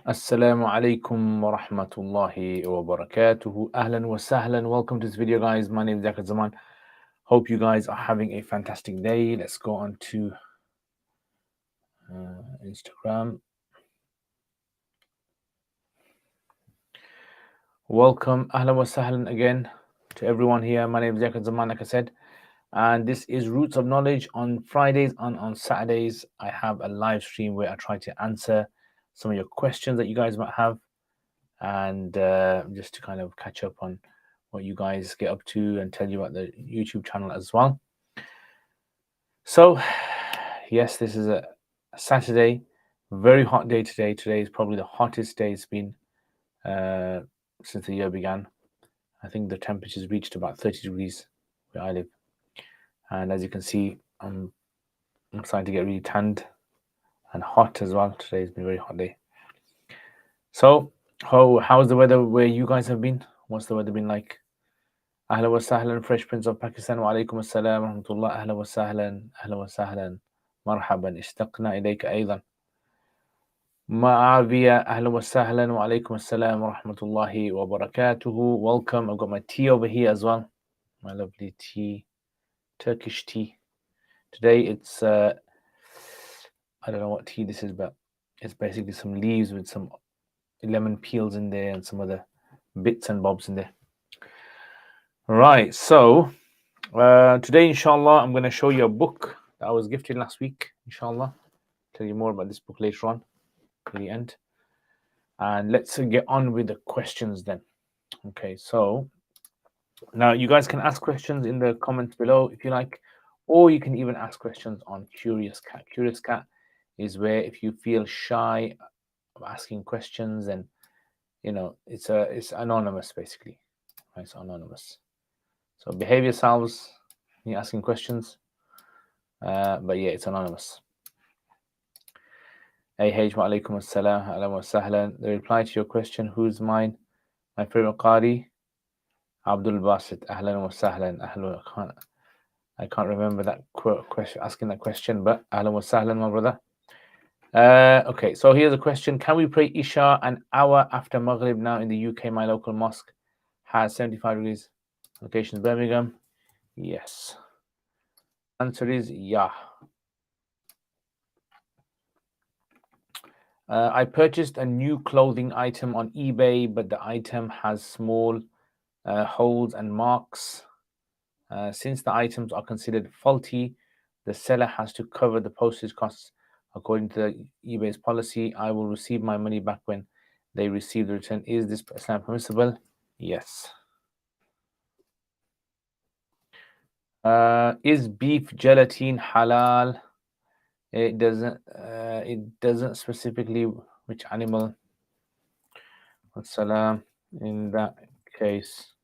Assalamu alaikum wa rahmatullahi wa barakatuhu. Ahlan wa sahlan. Welcome to this video, guys. My name is Zakir Zaman. Hope you guys are having a fantastic day. Let's go on to Instagram. Welcome, ahlan wa sahlan again to everyone here. My name is Zakir Zaman, like I said. And this is Roots of Knowledge on Fridays and on Saturdays. I have a live stream where I try to answer some of your questions that you guys might have. And just to kind of catch up on what you guys get up to and tell you about the YouTube channel as well. So, yes, this is a Saturday, very hot day today. Today is probably the hottest day it's been since the year began. I think the temperatures reached about 30 degrees where I live. And as you can see, I'm starting to get really tanned and hot as well. Today's been a very hot day. So, how's the weather where you guys have been? What's the weather been like? أهلا وسهلا Fresh Prince of Pakistan وعليكم السلام ورحمة الله أهلا وسهلا أهلا وسهلا مرحبا اشتقنا إليك أيضا معاوية أهلا وسهلا وعليكم السلام ورحمة الله وبركاته. Welcome. I've got my tea over here as well, my lovely tea, Turkish tea. Today it's I don't know what tea this is, but it's basically some leaves with some lemon peels in there and some other bits and bobs in there. Right, so today, inshallah, I'm going to show you a book that I was gifted last week, inshallah. Tell you more about this book later on at the end. And let's get on with the questions then. Okay, so now you guys can ask questions in the comments below if you like, or you can even ask questions on Curious Cat. Curious Cat is where if you feel shy of asking questions, and it's anonymous basically. Right, it's anonymous. So behave yourselves when you're asking questions. But yeah, it's anonymous. wa alaikum assalam, ahlan wa sahlan. The reply to your question, who's mine? My favorite Qari, Abdul Basit, ahlan wa sahlan. I can't remember that question, asking that question, but ahlan wa sahlan, my brother. Okay, so here's a question. Can we pray Isha an hour after Maghrib now in the UK? My local mosque has 75 degrees. Location is Birmingham. Yes. Answer is yeah. I purchased a new clothing item on eBay, but the item has small holes and marks. Since the items are considered faulty, the seller has to cover the postage costs. According to eBay's policy, I will receive my money back when they receive the return. Is this Islam permissible? Yes. Is beef gelatin halal? It doesn't specifically which animal. Salam. In that case,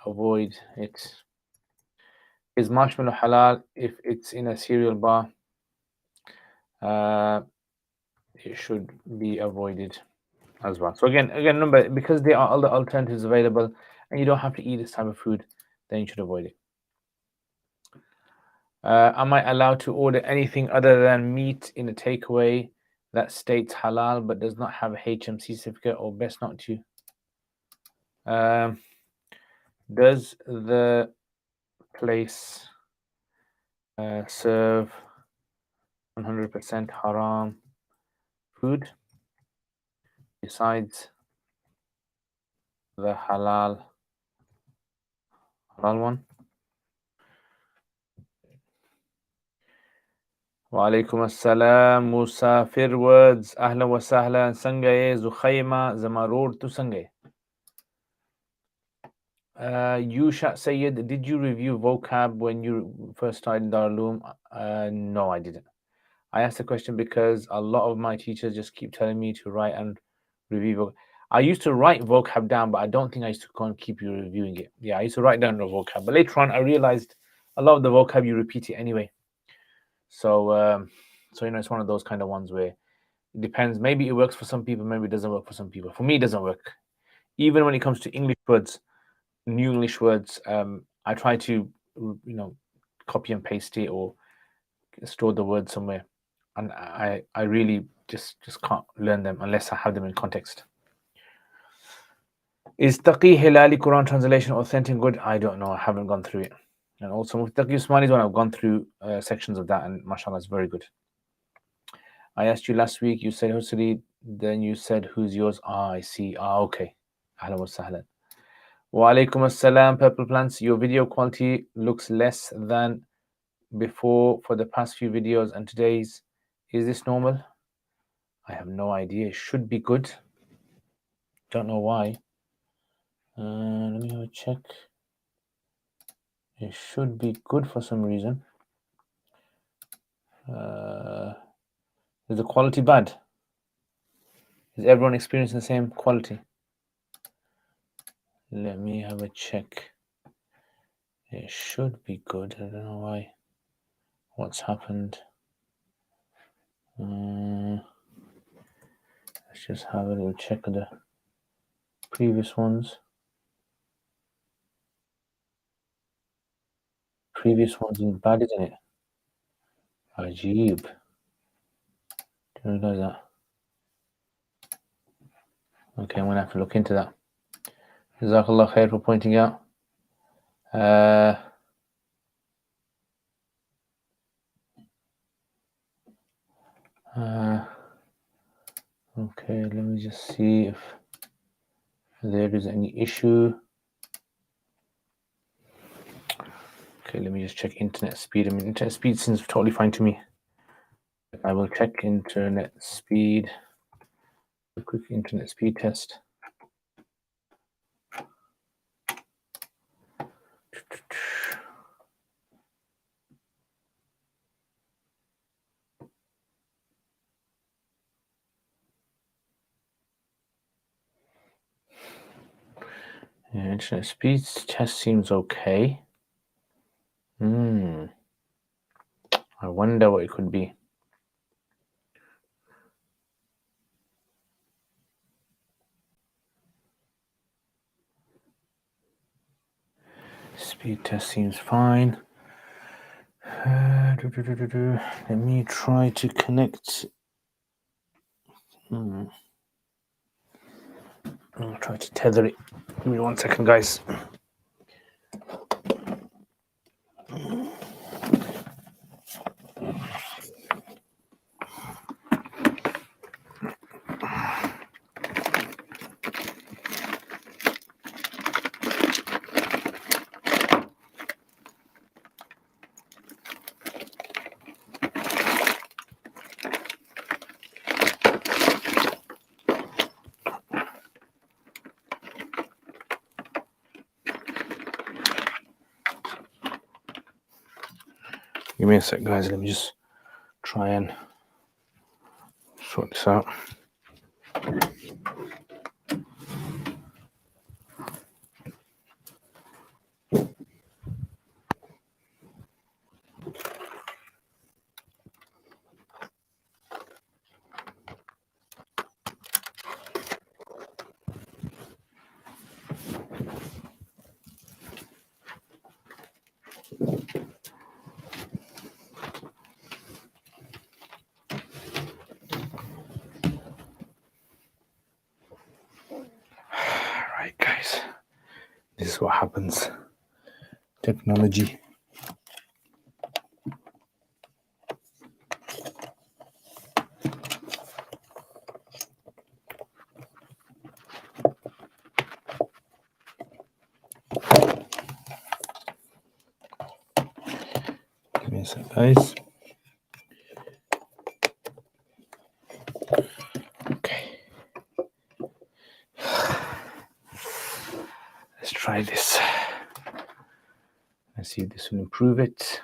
avoid it. Is marshmallow halal if it's in a cereal bar? It should be avoided as well. So again, remember, because there are other alternatives available and you don't have to eat this type of food, then you should avoid it. Am I allowed to order anything other than meat in a takeaway that states halal but does not have a HMC certificate, or best not to? Does the place serve 100% haram food besides the halal one? Wa alaikum assalam. Musafir words. Ahlan wa sahlan. Sangaye Zukhayma Zamarur tu Sangaye. Yusha Sayyid, did you review vocab when you first started Darul Uloom? No, I didn't. I asked the question because a lot of my teachers just keep telling me to write and review vocab. I used to write vocab down, but I don't think I used to go and keep you reviewing it. Yeah, I used to write down the vocab, but later on I realized a lot of the vocab you repeat it anyway. So, it's one of those kind of ones where it depends. Maybe it works for some people, maybe it doesn't work for some people. For me, it doesn't work. Even when it comes to English words, new English words, I try to, copy and paste it or store the word somewhere. And I really just can't learn them unless I have them in context. Is Taqi Hilali Quran translation authentic good? I don't know. I haven't gone through it. And also Taqi Usmani's one, I've gone through sections of that, and mashallah, it's very good. I asked you last week, you said Husri, then you said who's yours? I see. Okay. Ahlan wa sahlan. Wa alaikum assalam, Purple Plants. Your video quality looks less than before for the past few videos and today's. Is this normal? I have no idea. It should be good. Don't know why. Let me have a check. It should be good for some reason. Is the quality bad? Is everyone experiencing the same quality? Let me have a check. It should be good. I don't know why. What's happened? Let's just have a little check of the previous ones. Previous ones is bad, isn't it? Ajib. Didn't realize that. Okay, I'm gonna have to look into that. Jazakallah khair for pointing out. Okay, let me just see if there is any issue. Okay, let me just check internet speed. I mean, internet speed seems totally fine to me. I will check internet speed. A quick internet speed test. Yeah, internet speed test seems okay. I wonder what it could be. Speed test seems fine. Let me try to connect. I'll try to tether it. Give me 1 second, guys. Give me a sec, guys. Let me just try and sort this out. Right, guys. This is what happens. Technology. Give me a sec, guys. Okay. Let's try this. Let's see if this will improve it.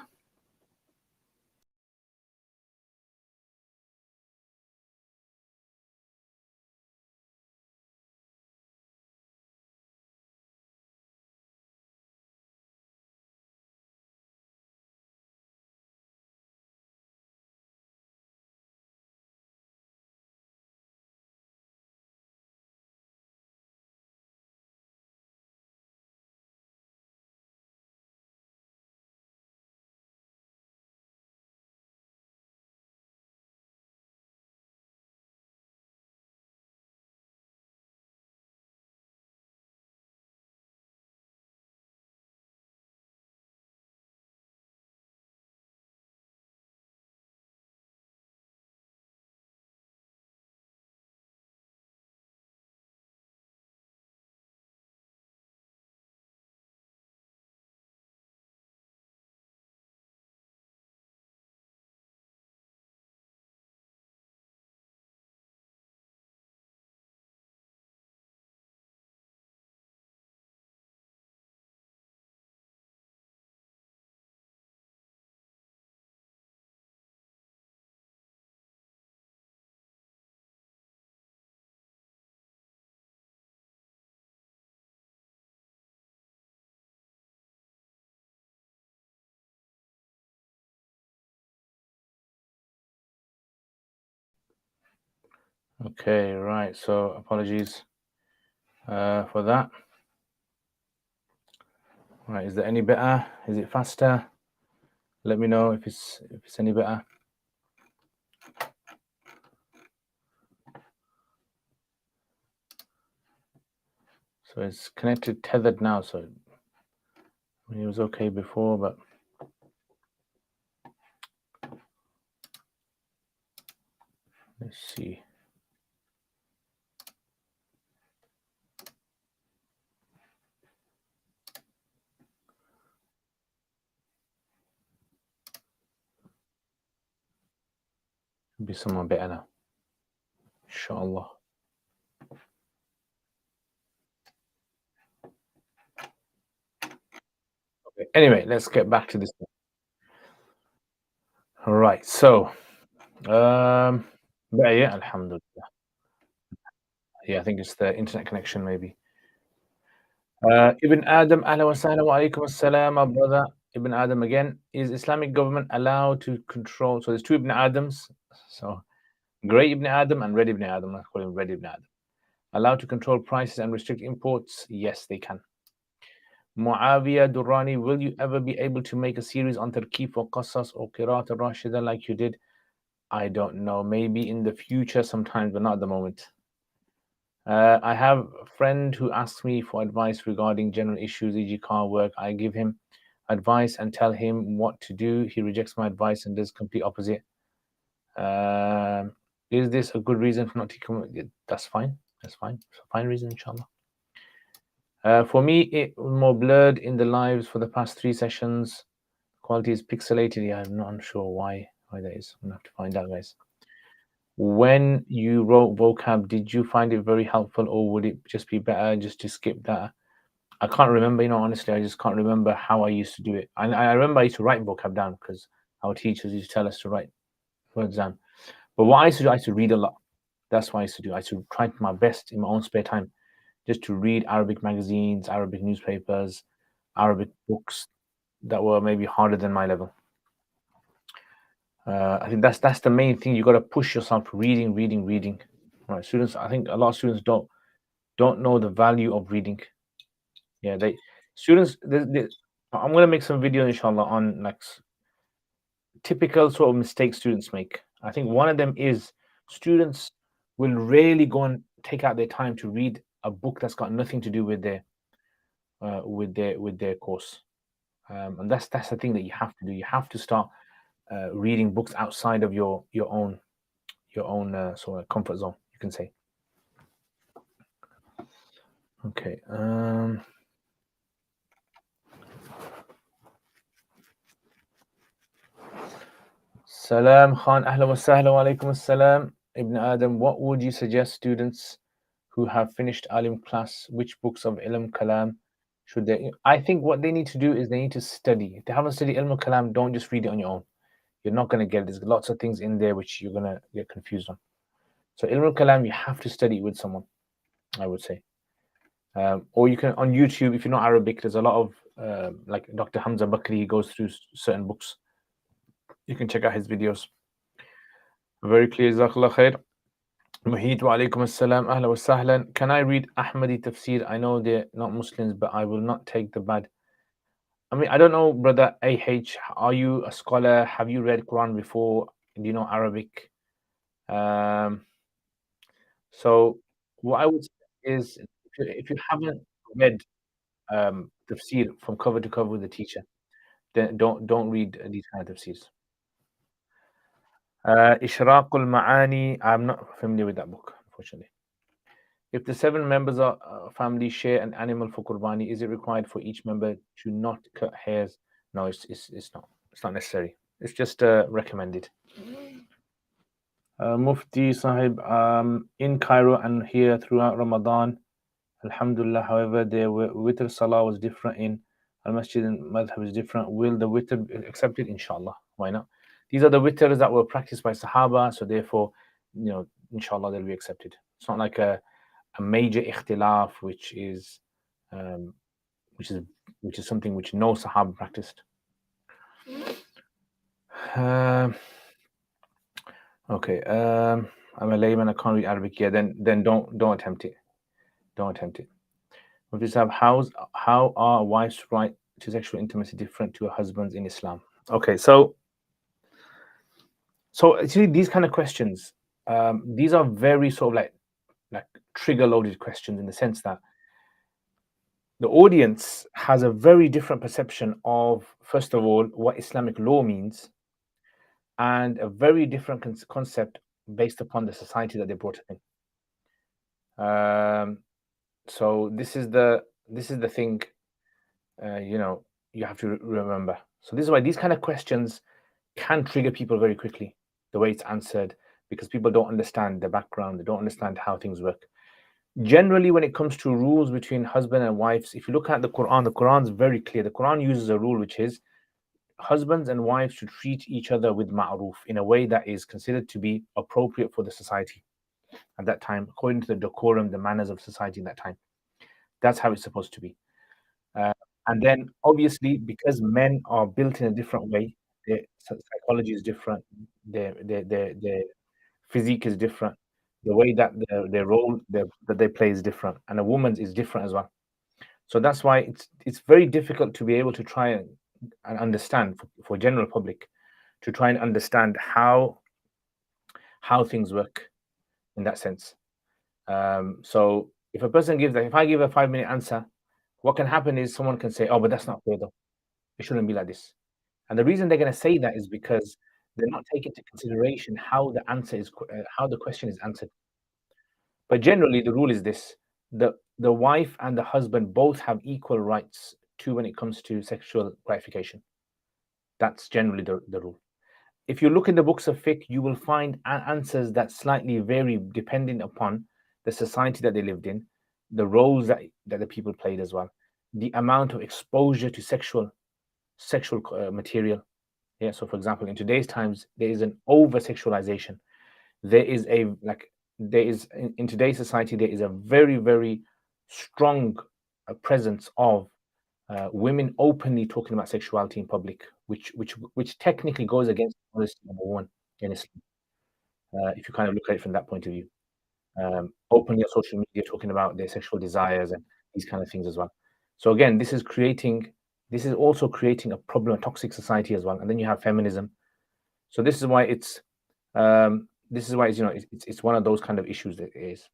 Okay, right. So apologies for that. Right, is there any better? Is it faster? Let me know if it's any better. So it's connected, tethered now. So I mean, it was okay before, but let's see. It'll be someone better now, inshallah. Okay. Anyway, let's get back to this. All right. So, better, yeah, alhamdulillah. Yeah, I think it's the internet connection, maybe. Ibn Adam, ahla wa sahla wa alaikum assalam, my brother. Ibn Adam again. Is Islamic government allowed to control? So there's two Ibn Adams. So Grey Ibn Adam and Red Ibn Adam. I call him Red Ibn Adam. Allowed to control prices and restrict imports? Yes, they can. Muawiyah Durrani, will you ever be able to make a series on Tarkif or Qasas or Qiraat al-Rashida like you did? I don't know. Maybe in the future sometimes, but not at the moment. I have a friend who asks me for advice regarding general issues, e.g., car work. I give him advice and tell him what to do. He rejects my advice and does complete opposite. Is this a good reason for not taking? That's fine. That's fine. It's a fine reason, inshallah. For me, it was more blurred in the lives for the past 3 sessions. Quality is pixelated. Yeah, I'm not unsure why that is. I'm gonna have to find out, guys. When you wrote vocab, did you find it very helpful, or would it just be better just to skip that? I can't remember, honestly, I just can't remember how I used to do it. And I remember I used to write vocab down because our teachers used to tell us to write words down. But what I used to do, I used to read a lot. That's what I used to do. I used to try my best in my own spare time just to read Arabic magazines, Arabic newspapers, Arabic books that were maybe harder than my level. I think that's the main thing. You got to push yourself reading. Right, students. I think a lot of students don't know the value of reading. Yeah, students. I'm gonna make some video inshallah on like typical sort of mistakes students make. I think one of them is students will rarely go and take out their time to read a book that's got nothing to do with their course. And that's the thing that you have to do. You have to start reading books outside of your own sort of comfort zone, you can say. Okay. Salam Khan, ahla wa sahla wa alaikum assalam. Ibn Adam, what would you suggest students who have finished Alim class, which books of Ilm Kalam should they? I think what they need to do is they need to study. If they haven't studied Ilm Kalam, don't just read it on your own. You're not going to get it. There's lots of things in there which you're going to get confused on. So Ilm Kalam, you have to study with someone, I would say. Or you can, on YouTube, if you're not Arabic, there's a lot of, like Dr. Hamza Bakri, he goes through certain books. You can check out his videos. Very clear, Jazakallah khair. Muhit wa alaikum assalam, ahla wa sahlan. Can I read Ahmadi tafsir? I know they're not Muslims, but I will not take the bad. I mean, I don't know, brother AH, are you a scholar? Have you read Quran before? Do you know Arabic? So what I would say is if you haven't read tafsir from cover to cover with the teacher, then don't read these kind of tafsirs. Ishraqul Ma'ani, I'm not familiar with that book, unfortunately. If the 7 members of family share an animal for Qurbani, is it required for each member to not cut hairs? No, it's not. It's not necessary. It's just recommended. Mufti Sahib, in Cairo and here throughout Ramadan, Alhamdulillah, however, their witr salah was different in Al Masjid and Madhab is different. Will the witr be accepted? Inshallah. Why not? These are the witrs that were practiced by Sahaba, so therefore, inshallah, they'll be accepted. It's not like a major ikhtilaf, which is something which no Sahaba practiced. Okay. I'm a layman, I can't read Arabic. Yeah, then don't attempt it. Don't attempt it. With this, how are wives' right to sexual intimacy different to a husband's in Islam? Okay, so actually these kind of questions, these are very sort of like trigger loaded questions, in the sense that the audience has a very different perception of, first of all, what Islamic law means, and a very different concept based upon the society that they brought up in. So this is the thing, you have to remember. So this is why these kind of questions can trigger people very quickly, the way it's answered, because people don't understand the background, they don't understand how things work. Generally, when it comes to rules between husband and wives, if you look at the Quran's very clear. The Quran uses a rule which is husbands and wives should treat each other with ma'ruf, in a way that is considered to be appropriate for the society at that time, according to the decorum, the manners of society in that time. That's how it's supposed to be. And then, obviously, because men are built in a different way, their psychology is different, their physique is different, the way that their role that they play is different, and a woman's is different as well. So that's why it's very difficult to be able to try and understand for general public, to try and understand how things work in that sense. So if a person if I give a 5-minute answer, what can happen is someone can say, "Oh, but that's not fair though. It shouldn't be like this." And the reason they're going to say that is because they're not taking into consideration how how the question is answered. But generally, the rule is this: the wife and the husband both have equal rights to when it comes to sexual gratification. That's generally the rule. If you look in the books of fiqh, you will find answers that slightly vary depending upon the society that they lived in, the roles that the people played as well, the amount of exposure to sexual material. Yeah. So, for example, in today's times, there is an over sexualization. There is in today's society, there is a very, very strong presence of women openly talking about sexuality in public, which technically goes against modesty, number one, in Islam. If you kind of look at it from that point of view, openly on social media talking about their sexual desires and these kind of things as well. So again, this is also creating a problem, a toxic society as well. And then you have feminism. So this is why it's it's one of those kind of issues that it is.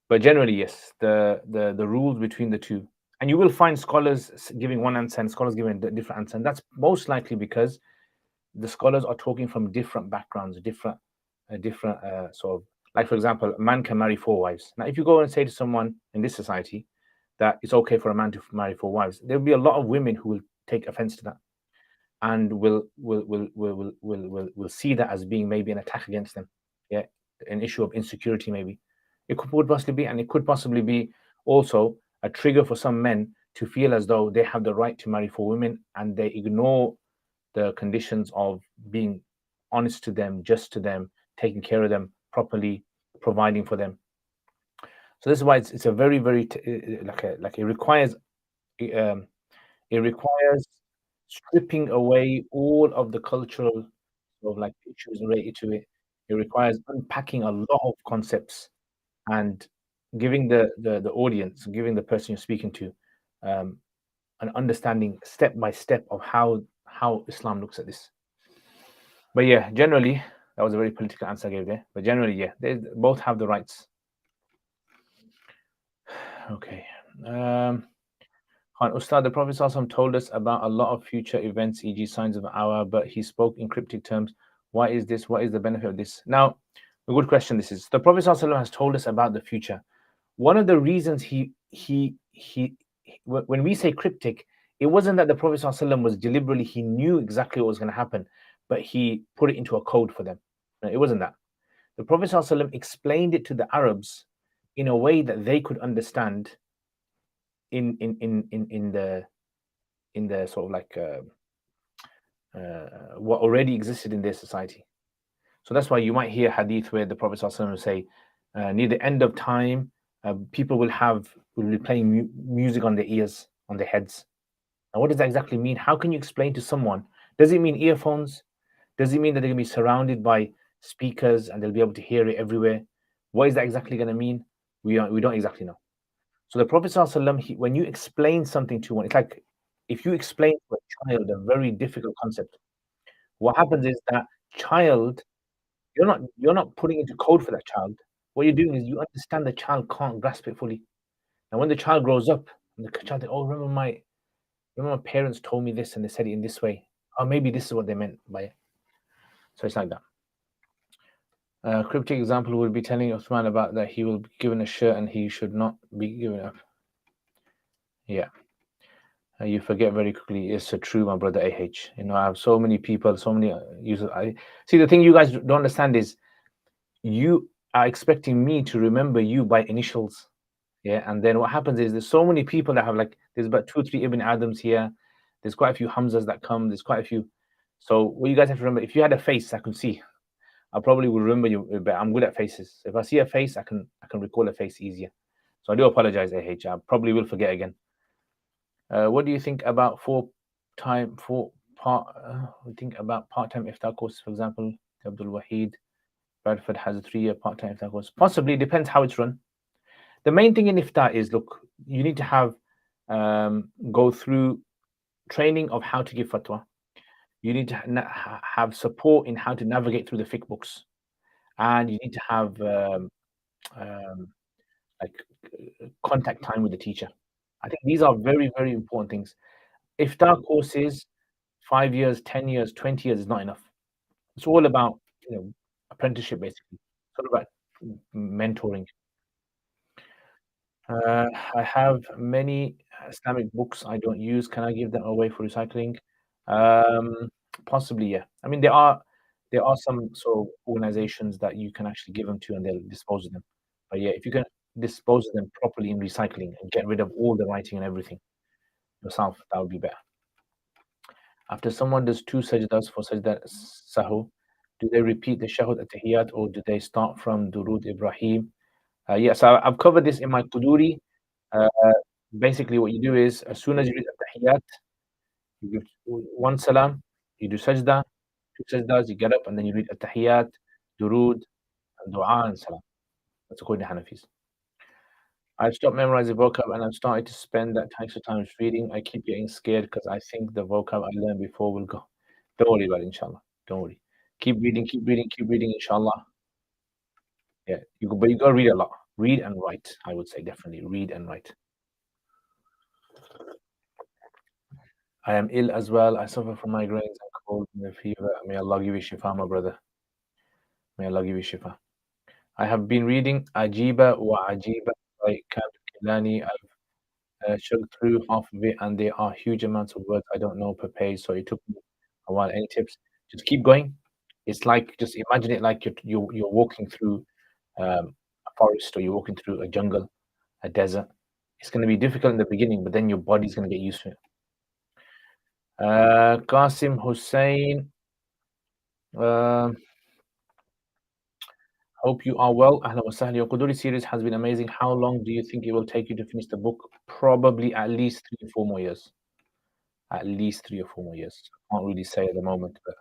But generally, yes, the rules between the two, and you will find scholars giving one answer and scholars giving a different answer, and that's most likely because the scholars are talking from different backgrounds, different sort of, like, for example, a man can marry 4 wives. Now, if you go and say to someone in this society that it's okay for a man to marry 4 wives, there'll be a lot of women who will take offense to that, and will see that as being maybe an attack against them. Yeah, an issue of insecurity maybe. It could possibly be, and it could possibly be also a trigger for some men to feel as though they have the right to marry 4 women, and they ignore the conditions of being honest to them, just to them, taking care of them properly, providing for them. So this is why it's a very, very it requires stripping away all of the cultural sort of issues related to it. It requires unpacking a lot of concepts and giving the audience, giving the person you're speaking to, an understanding step by step of how Islam looks at this. But yeah, generally, that was a very political answer I gave there. But generally, yeah, they both have the rights. Okay. Ustad, the Prophet ﷺ told us about a lot of future events, e.g., signs of an hour, but he spoke in cryptic terms. Why is this? What is the benefit of this? Now, a good question this is. The Prophet ﷺ has told us about the future. One of the reasons when we say cryptic, it wasn't that the Prophet ﷺ was deliberately, he knew exactly what was going to happen, but he put it into a code for them. No, it wasn't that. The Prophet ﷺ explained it to the Arabs in a way that they could understand in the sort of what already existed in their society. So that's why you might hear hadith where the Prophet ﷺ will say, near the end of time, people will be playing music on their ears, on their heads. Now, what does that exactly mean? How can you explain to someone? Does it mean earphones? Does it mean that they're going to be surrounded by speakers, and they'll be able to hear it everywhere. What is that exactly going to mean? We don't exactly know. So the Prophet ﷺ, when you explain something to one, it's like if you explain to a child a very difficult concept, what happens is that child, you're not putting into code for that child. What you're doing is you understand the child can't grasp it fully. And when the child grows up, and the child thinks, oh, remember my parents told me this and they said it in this way. Or maybe this is what they meant by it. So it's like that. A cryptic example would be telling Uthman about that he will be given a shirt and he should not be given up. Yeah. You forget very quickly. It's so true, my brother AH. I have so many people, so many users. I see the thing you guys don't understand is you are expecting me to remember you by initials. Yeah. And then what happens is there's so many people that have there's about 2 or 3 Ibn Adams here. There's quite a few Hamzas that come. There's quite a few. So what you guys have to remember, if you had a face I can see, I probably would remember you, but I'm good at faces. If I see a face, I can recall a face easier. So I do apologize, AH. I probably will forget again. What do you think about part-time iftar courses, for example? Abdul Wahid, Bradford has a 3-year part-time iftar course. Possibly, depends how it's run. The main thing in iftar is, look, you need to have go through training of how to give fatwa. You need to have support in how to navigate through the fiqh books, and you need to have contact time with the teacher. I think these are very, very important things. Iftar courses, 5 years, 10 years, 20 years is not enough. It's all about apprenticeship, basically. It's all about mentoring. I have many Islamic books I don't use. Can I give them away for recycling? Possibly, yeah. I mean, there are some sort of organizations that you can actually give them to, and they'll dispose of them. But yeah, if you can dispose of them properly in recycling and get rid of all the writing and everything yourself, that would be better. After someone does 2 sajdas for sajda sahu, do they repeat the shahud at-tahiyyat or do they start from Durud Ibrahim? Yes, I've covered this in my Quduri. Basically, what you do is, as soon as you read at-tahiyyat, you give 1 salam, you do sajda, 2 sajdas, you get up, and then you read at-tahiyyat, Durud, and dua, and salam. That's according to Hanafis. I've stopped memorizing vocab and I've started to spend that extra time reading. I keep getting scared because I think the vocab I learned before will go. Don't worry about it, inshallah. Don't worry. Keep reading, inshallah. Yeah, but you gotta read a lot. Read and write, I would say, definitely. Read and write. I am ill as well. I suffer from migraines and cold and fever. May Allah give you shifa, my brother. May Allah give you shifa. I have been reading Ajiba wa Ajiba by Kilani. I've chugged through half of it, and there are huge amounts of words I don't know per page, so it took me a while. Any tips? Just keep going. It's like, just imagine it like you're walking through a forest, or you're walking through a jungle, a desert. It's going to be difficult in the beginning, but then your body's going to get used to it. Qasim Hussein, hope you are well. Ahlan wa sahlan. Your Quduri series has been amazing. How long do you think it will take you to finish the book? Probably at least 3 or 4 more years. At least 3 or 4 more years. I can't really say at the moment. But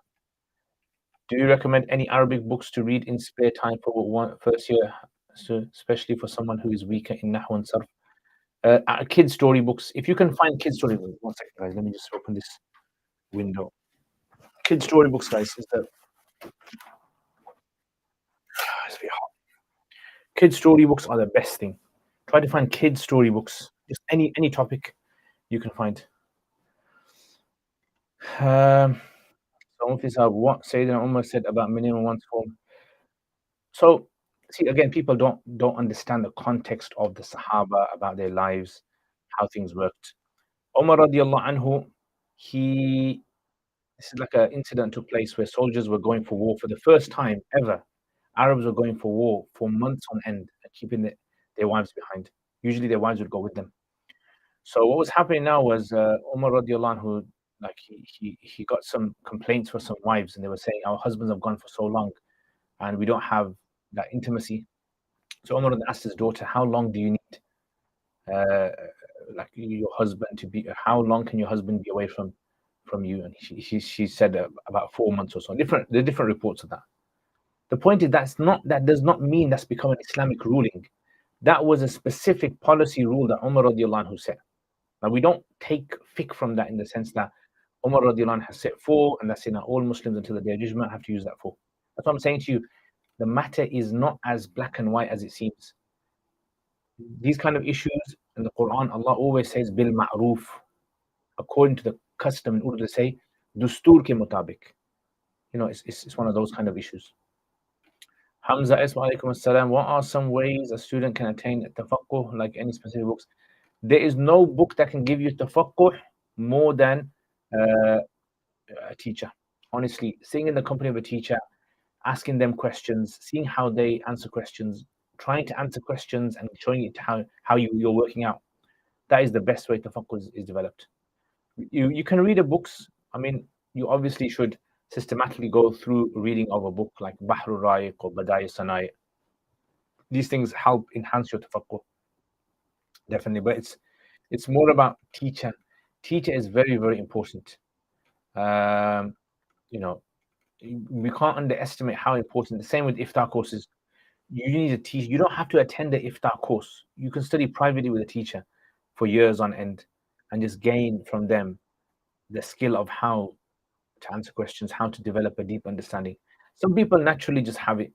do you recommend any Arabic books to read in spare time for first year, especially for someone who is weaker in Nahw and Sarf? Kids story books. If you can find kids story books, 1 second, guys. Let me just open this window. Kids story books, guys. It's very hot. Kids story books are the best thing. Try to find kids story books. Just any topic you can find. So these are what Sayyidina Umar said about minimum once form. So see, again, people don't understand the context of the Sahaba, about their lives, how things worked. Umar radiallahu anhu, this is like an incident took place where soldiers were going for war for the first time ever. Arabs were going for war for months on end and keeping their wives behind. Usually their wives would go with them. So what was happening now was Umar radiallahu anhu, like he got some complaints for some wives, and they were saying, our husbands have gone for so long and we don't have that intimacy. So Umar asked his daughter, how long do you need like your husband to be, how long can your husband be away from you? And she said about 4 months or so. There are different reports of that. The point is that does not mean that's become an Islamic ruling. That was a specific policy rule that Umar radiallahu anhu set. Now we don't take fiqh from that in the sense that Umar radiallahu anhu has set four, and that's in all Muslims until the day of judgment have to use that four. That's what I'm saying to you. The matter is not as black and white as it seems. These kind of issues in the Quran, Allah always says bil ma'roof, according to the custom, in order to say dustur ke mutabik. It's one of those kind of issues. Hamza S. Wa alaikum assalam. What are some ways a student can attain tafaqquh, like any specific books? There is no book that can give you tafaqquh more than a teacher. Honestly, sitting in the company of a teacher, asking them questions, seeing how they answer questions, trying to answer questions and showing it how you're working out. That is the best way tafaqquh is developed. You can read the books. I mean, you obviously should systematically go through reading of a book like Bahrul Ra'iq or Badai Sanai. These things help enhance your tafaqquh, definitely. But it's more about teacher. Teacher is very, very important. You know, we can't underestimate how important. The same with iftar courses. You need a teacher. You don't have to attend the iftar course. You can study privately with a teacher for years on end and just gain from them the skill of how to answer questions, how to develop a deep understanding. Some people naturally just have it.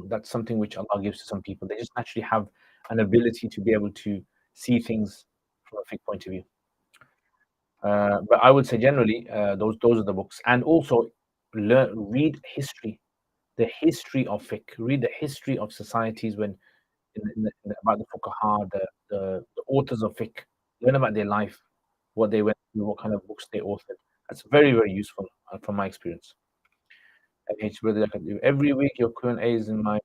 That's something which Allah gives to some people. They just naturally have an ability to be able to see things from a fiqh point of view. But I would say generally, those are the books, and also read history, the history of fiqh. Read the history of societies about the fuqaha, the authors of fiqh. Learn about their life, what they went through, what kind of books they authored. That's very, very useful from my experience. Brother, every week your Q&A is in my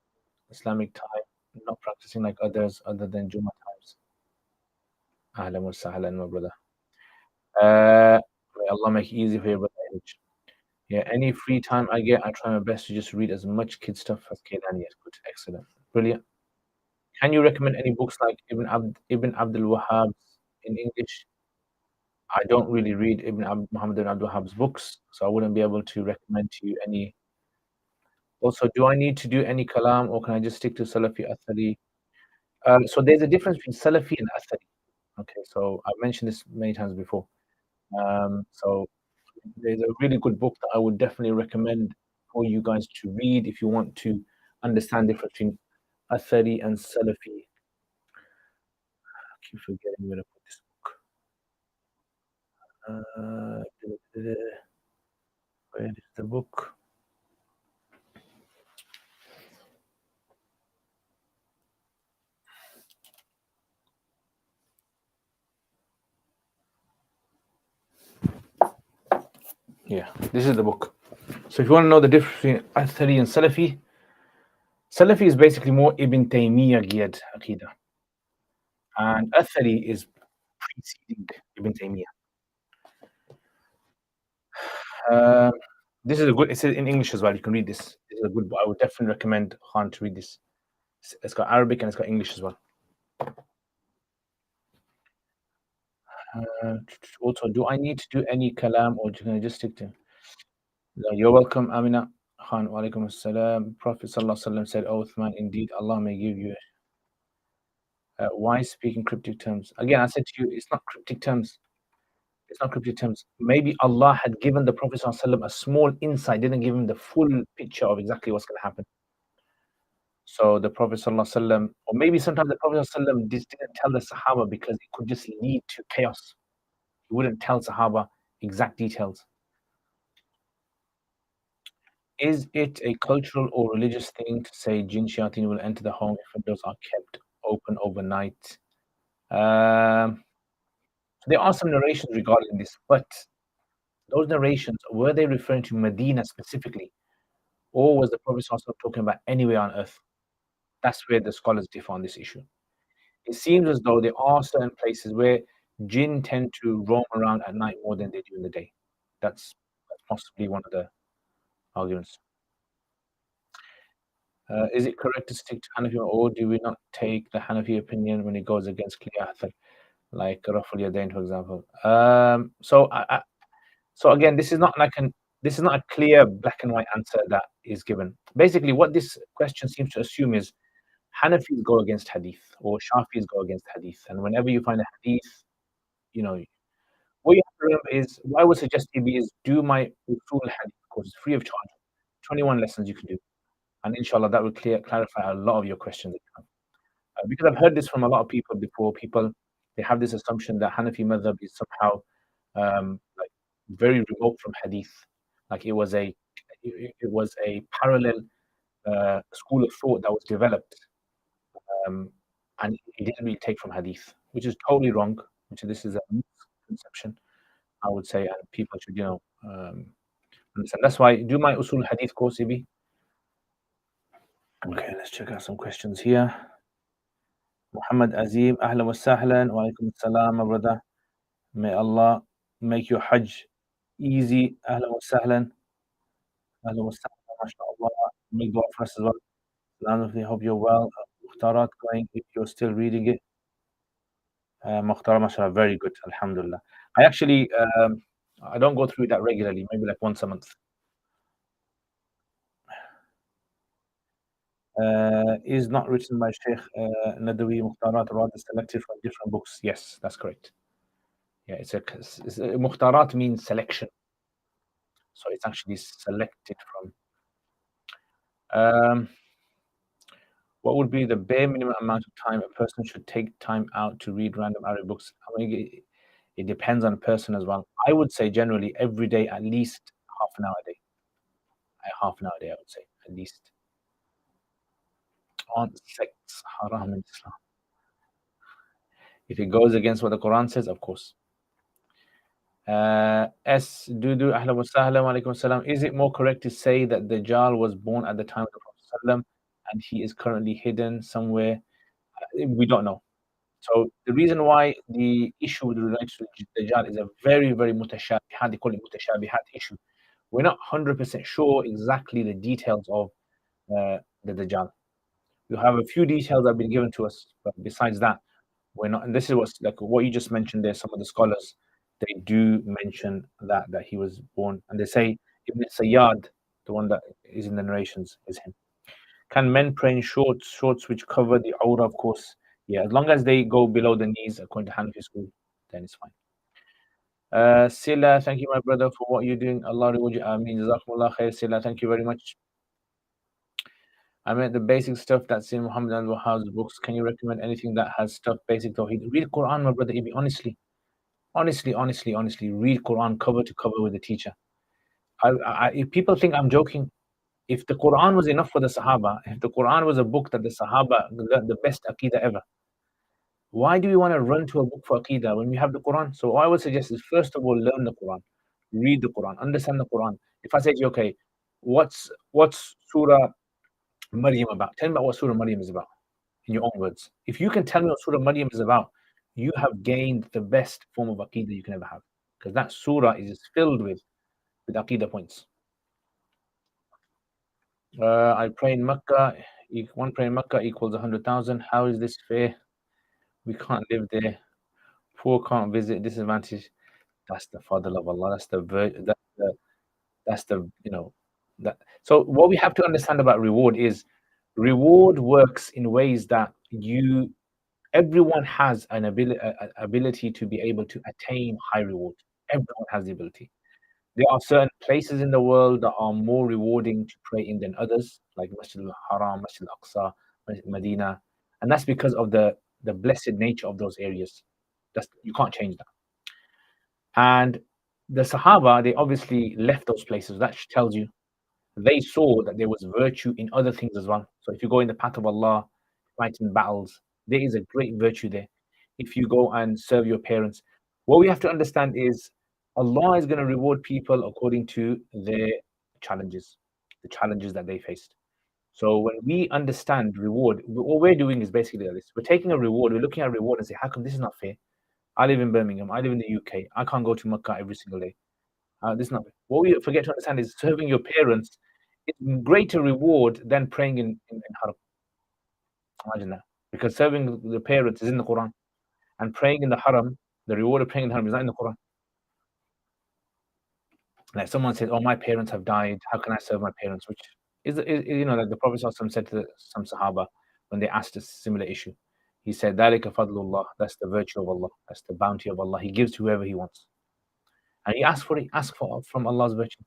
Islamic time, not practicing like others other than Juma times. Ahlan wa sahlan, my brother. May Allah make it easy for you, brother. Yeah, any free time I get, I try my best to just read as much kid stuff as can. Yes, good, excellent, brilliant. Can you recommend any books like Ibn Abdul Wahhab in English? I don't really read Muhammad ibn Abdul Wahhab's books, so I wouldn't be able to recommend to you any. Also, do I need to do any kalam, or can I just stick to Salafi Athari? So there's a difference between Salafi and Athari. Okay, so I've mentioned this many times before. So there's a really good book that I would definitely recommend for you guys to read if you want to understand the difference between Athari and Salafi. I keep forgetting where to put this book. Where is the book? Yeah, this is the book. So if you want to know the difference between Athari and Salafi, Salafi is basically more Ibn Taymiyyah geared Aqidah. And Athari is preceding Ibn Taymiyyah. This is a good, it's in English as well. You can read this. This is a good book. I would definitely recommend Khan to read this. It's got Arabic and it's got English as well. Also, do I need to do any kalam, or can I just stick to? You're welcome, Amina Khan. Wa alaikum assalam. Prophet ﷺ said, "Oh, Uthman, indeed, Allah may give you." Why speak in cryptic terms? Again, I said to you, it's not cryptic terms. It's not cryptic terms. Maybe Allah had given the Prophet ﷺ a small insight, didn't give him the full picture of exactly what's going to happen. So the Prophet ﷺ, or maybe sometimes the Prophet ﷺ just didn't tell the Sahaba because it could just lead to chaos. He wouldn't tell Sahaba exact details. Is it a cultural or religious thing to say jinn shayateen will enter the home if windows are kept open overnight? There are some narrations regarding this, but those narrations, were they referring to Medina specifically, or was the Prophet also talking about anywhere on earth? That's where the scholars differ on this issue. It seems as though there are certain places where jinn tend to roam around at night more than they do in the day. That's possibly one of the arguments. Is it correct to stick to Hanafi, or do we not take the Hanafi opinion when it goes against clear Athar, like Raful Yadain, for example? So again, this is not like this is not a clear black and white answer that is given. Basically, what this question seems to assume is Hanafis go against hadith or Shafis go against hadith. And whenever you find a hadith, you know, what you have to remember is what I would suggest TB is do my usul hadith course. It's free of charge. 21 lessons you can do. And inshallah, that will clarify a lot of your questions that you have. Because I've heard this from a lot of people before. People, they have this assumption that Hanafi madhab is somehow like very remote from hadith. Like it was a parallel school of thought that was developed, and it didn't really take from hadith, which is totally wrong. This is a misconception, I would say, and people should, understand. That's why do my usul hadith course, Ibi. Okay, let's check out some questions here. Muhammad Azim, ahlan wa sahlan, wa alaikum assalam, my brother. May Allah make your Hajj easy. Ahlan wa sahlan. Ahlan wa sahlan, mashallah. Make dua for us as well. I hope you're well. Mukhtarat going, if you're still reading it. Mukhtarat, mashallah, very good, alhamdulillah. I actually, I don't go through that regularly, maybe like once a month. Is not written by Sheikh Nadawi Mukhtarat, rather selected from different books. Yes, that's correct. Yeah, Mukhtarat means selection. So it's actually selected from. What would be the bare minimum amount of time a person should take time out to read random Arabic books? I mean, it depends on a person as well. I would say generally every day at least half an hour a day. Half an hour a day, I would say, at least. Aren't sects haram in Islam? If it goes against what the Quran says, of course. S. Dudu, ahla wa sahla, wa alaikum salam. Is it more correct to say that Dajjal was born at the time of the Prophet and he is currently hidden somewhere? We don't know. So the reason why the issue with regards to Dajjal is a very, very mutashabihat, they call it mutashabihat issue. We're not 100% sure exactly the details of the Dajjal. We have a few details that have been given to us, but besides that, we're not. And this is what's like what you just mentioned there. Some of the scholars, they do mention that he was born, and they say Ibn Sayyad, the one that is in the narrations, is him. Can men pray in shorts which cover the awrah? Of course, yeah. As long as they go below the knees, according to Hanafi school, then it's fine. Sila, thank you, my brother, for what you're doing. Allah reward you. Ameen. Jazakumullah khair. Sila, thank you very much. I meant the basic stuff that's in Muhammad al-Wahhab's books. Can you recommend anything that has stuff basic Tawheed? Read Quran, my brother Ibi, honestly. Honestly, read Quran cover to cover with the teacher. If people think I'm joking, if the Quran was enough for the Sahaba, if the Quran was a book that the Sahaba learned the best Aqidah ever, why do we want to run to a book for Aqidah when we have the Quran? So what I would suggest is, first of all, learn the Quran. Read the Quran. Understand the Quran. If I say to you, okay, what's Surah Maryam about? Tell me about what Surah Maryam is about in your own words. If you can tell me what Surah Maryam is about, you have gained the best form of Aqidah you can ever have. Because that surah is filled with Aqidah points. I pray in Makkah. One prayer in Makkah equals 100,000. How is this fair? We can't live there. Poor can't visit. Disadvantage. That's the fadl of Allah. That's the that. So what we have to understand about reward is reward works in ways that everyone has an ability to be able to attain high reward. Everyone has the ability. There are certain places in the world that are more rewarding to pray in than others, like Masjid al-Haram, Masjid al-Aqsa, Medina, and that's because of the blessed nature of those areas. You can't change that. And the Sahaba, they obviously left those places. That tells you they saw that there was virtue in other things as well. So if you go in the path of Allah, fight in battles, there is a great virtue there. If you go and serve your parents, what we have to understand is Allah is going to reward people according to their challenges, the challenges that they faced. So when we understand reward, what we're doing is basically this. We're taking a reward, we're looking at reward and say, how come this is not fair? I live in Birmingham, I live in the UK, I can't go to Makkah every single day. This is not fair. What we forget to understand is serving your parents is greater reward than praying in Haram. Imagine that. Because serving the parents is in the Quran. And praying in the Haram, the reward of praying in the Haram is not in the Quran. Like someone says, "Oh, my parents have died. How can I serve my parents?" Which like the Prophet ﷺ said to some Sahaba when they asked a similar issue. He said, "Dhalika fadlullah." That's the virtue of Allah. That's the bounty of Allah. He gives to whoever He wants, and you ask for it. Ask for from Allah's virtue.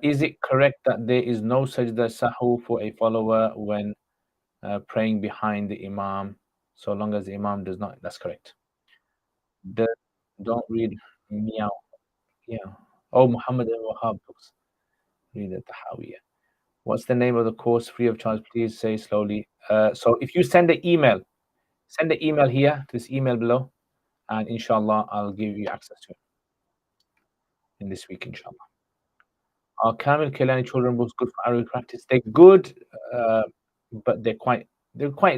Is it correct that there is no sajda sahu for a follower when praying behind the imam, so long as the imam does not? That's correct. The, don't read meow. Yeah. Oh, Muhammad and Wahab books. Read the Tahawiyah. What's the name of the course? Free of charge. Please say slowly. So if you send an email, send an email here to this email below, and inshallah, I'll give you access to it in this week, inshallah. Are Kamil Kelani children books good for Arabic practice? They're good, but they're quite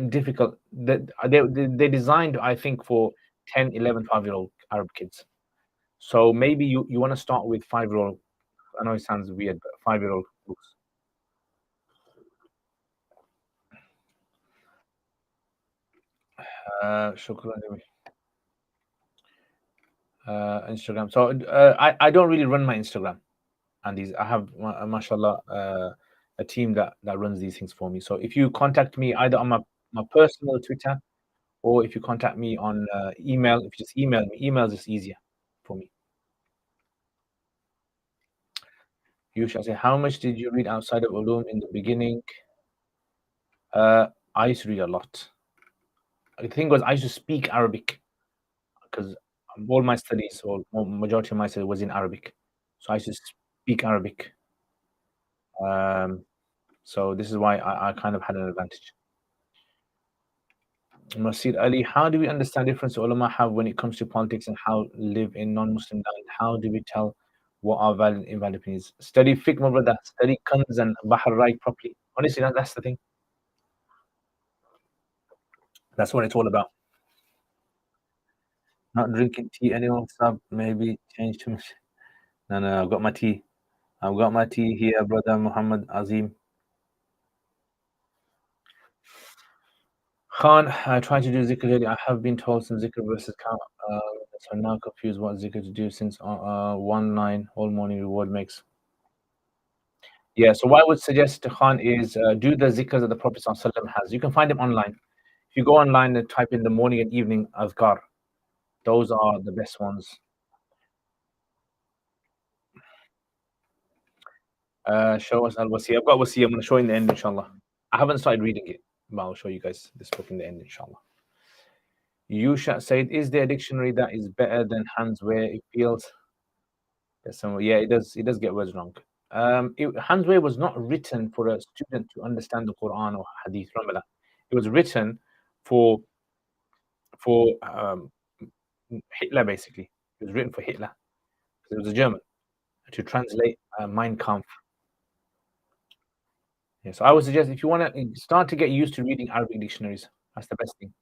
difficult. They're designed, I think, for 10, 11, 5-year-old Arab kids. So maybe you want to start with 5-year-old. I know it sounds weird, but 5-year-old books. Shukran. Instagram. So I don't really run my Instagram, and I have mashallah a team that runs these things for me. So if you contact me either on my personal Twitter, or if you contact me on email, if you just email me, email is just easier for me. You shall say, how much did you read outside of ulum in the beginning? I used to read a lot. The thing was, I used to speak Arabic because all my studies, or majority of my studies, was in Arabic. So I used to speak Arabic. So this is why I kind of had an advantage. Masir Ali, how do we understand the difference ulama have when it comes to politics and how live in non-Muslim land? How do we tell what are valid and invalid opinions? Study fiqh, my brother. Study Kanz and Bahr Raik properly. Honestly, that's the thing. That's what it's all about. Not drinking tea anymore. Stop. Maybe change too much. No, I've got my tea. I've got my tea here, brother Muhammad Azim. Khan, I tried to do zikr daily. I have been told some zikr verses count. So I'm now confused what zikr to do since one line all morning reward makes. Yeah, so what I would suggest to Khan is do the zikrs that the Prophet ﷺ has. You can find them online. If you go online and type in the morning and evening azkar, those are the best ones. Show us al-Wasiyah. I've got Wasiyah. I'm going to show you in the end, inshallah. I haven't started reading it, but I'll show you guys this book in the end, inshallah. Yusha said, is there a dictionary that is better than Hans where it feels? Yeah, it does get words wrong. Hans Way was not written for a student to understand the Quran or Hadith. Remember that. It was written for Hitler, basically. It was written for Hitler. It was a German to translate Mein Kampf. Yeah, so I would suggest if you want to start to get used to reading Arabic dictionaries, that's the best thing.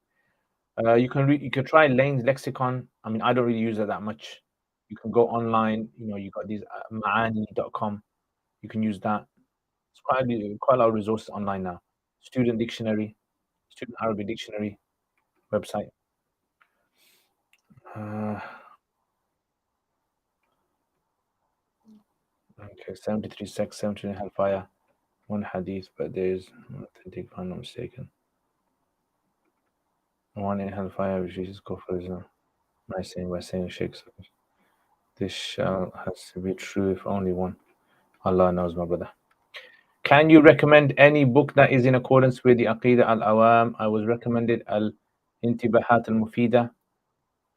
You could try Lane's lexicon. I mean, I don't really use it that much. You can go online. You got these maani.com. You can use that. It's quite a lot of resources online now. Student dictionary, student Arabic dictionary website. Okay, 73 sex, 17 hellfire, 1 hadith, but there is authentic, if I'm not mistaken. 1 in hellfire, which is kufr, is not nice saying by saying sheikhs. This has to be true if only one. Allah knows, my brother. Can you recommend any book that is in accordance with the Aqidah al-Awam? I was recommended al-Intibahat al-Mufida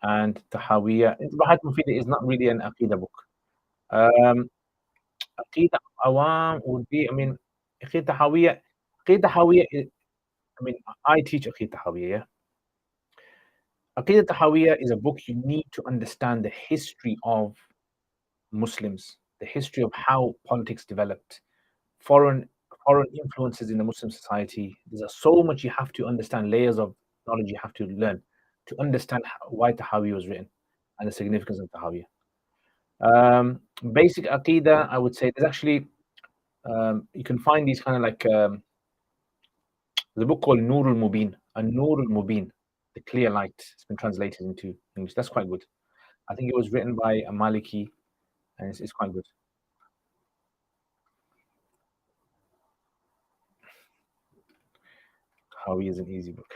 and Tahawiyah. Intibahat al-Mufida is not really an Aqidah book. Aqidah al-Awam would be, Aqidah Tahawiyah. Aqidah Tahawiyah is, I teach Aqidah Tahawiyah, yeah? Aqidah Tahawiyah is a book you need to understand the history of Muslims, the history of how politics developed, foreign influences in the Muslim society. There's so much you have to understand, layers of knowledge you have to learn to understand why Tahawiyah was written and the significance of Tahawiyah. Basic Aqidah, I would say, there's actually, you can find these kind of like, there's a book called Nur al-Mubin, the clear light. It's been translated into English. That's quite good. I think it was written by a Maliki, and it's quite good. Hawi is an easy book.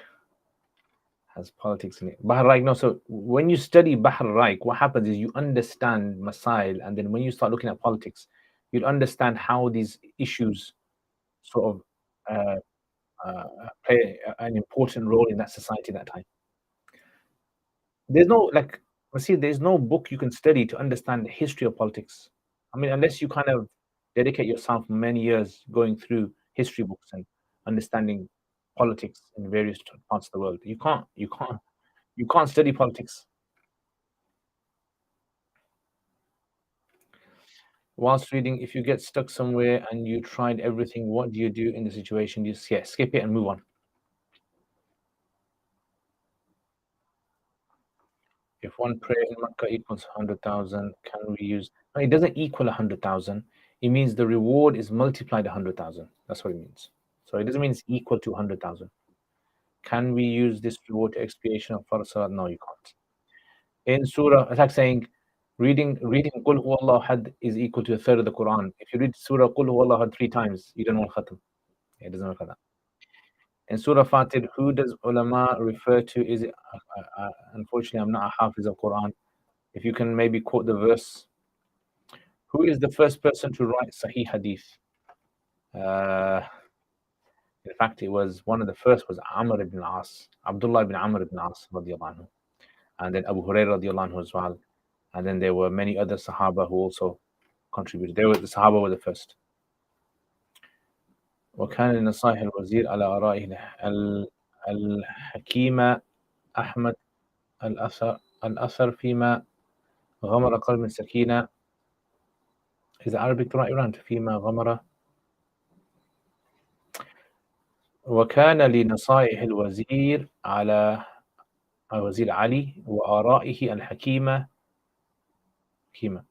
Has politics in it. Bahr Raik, no. So when you study Bahr Raik, what happens is you understand Masail, and then when you start looking at politics, you'll understand how these issues sort of play an important role in that society at that time. There's no like, see, there's no book you can study to understand the history of politics. I mean, unless you kind of dedicate yourself many years going through history books and understanding politics in various parts of the world. You can't study politics. Whilst reading, if you get stuck somewhere and you tried everything, what do you do in the situation? You yeah, skip it and move on. If one prayer in Makkah equals 100,000, can we use? No, it doesn't equal 100,000. It means the reward is multiplied 100,000. That's what it means. So it doesn't mean it's equal to 100,000. Can we use this reward to expiation of Farz Salat? No, you can't. In Surah, it's like saying reading Qul Huwallahu Ahad is equal to a third of the Quran. If you read Surah Qul Huwallahu Ahad 3 times, you don't want khatam. It doesn't work like that. In Surah Fatir, who does ulama refer to? Is it? Unfortunately, I'm not a hafiz of Quran. If you can maybe quote the verse. Who is the first person to write Sahih Hadith? Uh, in fact, it was one of the first was Amr ibn As, Abdullah ibn Amr ibn As, radiallahu anhu, and then Abu Hurairah radiallahu anhu as well. And then there were many other Sahaba who also contributed. The Sahaba were the first. وكان لنصائح الوزير على آرائه الحكيم أحمد الأثر فيما غمر قلب سكينة. Is it Arabic the right around? فيما غمر. وكان لنصائح الوزير على الوزير علي وآرائه الحكيمة حكيمة.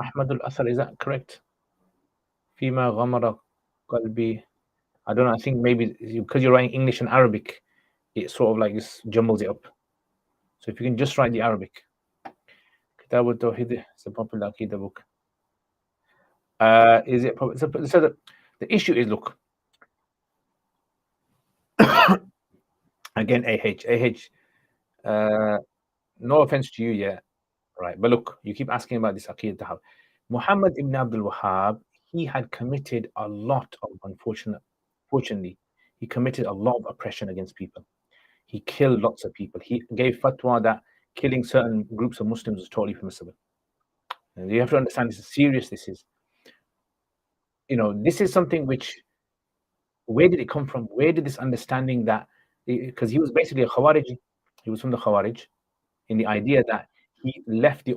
أحمد الأثر, is that correct? فيما غمر قلبي. I don't know. I think maybe because you're writing English and Arabic, it sort of like just jumbles it up. So if you can just write the Arabic. Kitab al-Tawhid is a popular Aqidah book. Is it? So the issue is, look, again, no offense to you, yeah, right. But look, you keep asking about this Aqidah. Muhammad ibn Abdul Wahhab, he had committed a lot of fortunately, he committed a lot of oppression against people. He killed lots of people. He gave fatwa that killing certain groups of Muslims was totally permissible. And you have to understand this is serious. This is, this is something which, where did it come from? Where did this understanding that, because he was basically a Khawarij, he was from the Khawarij, in the idea that he left the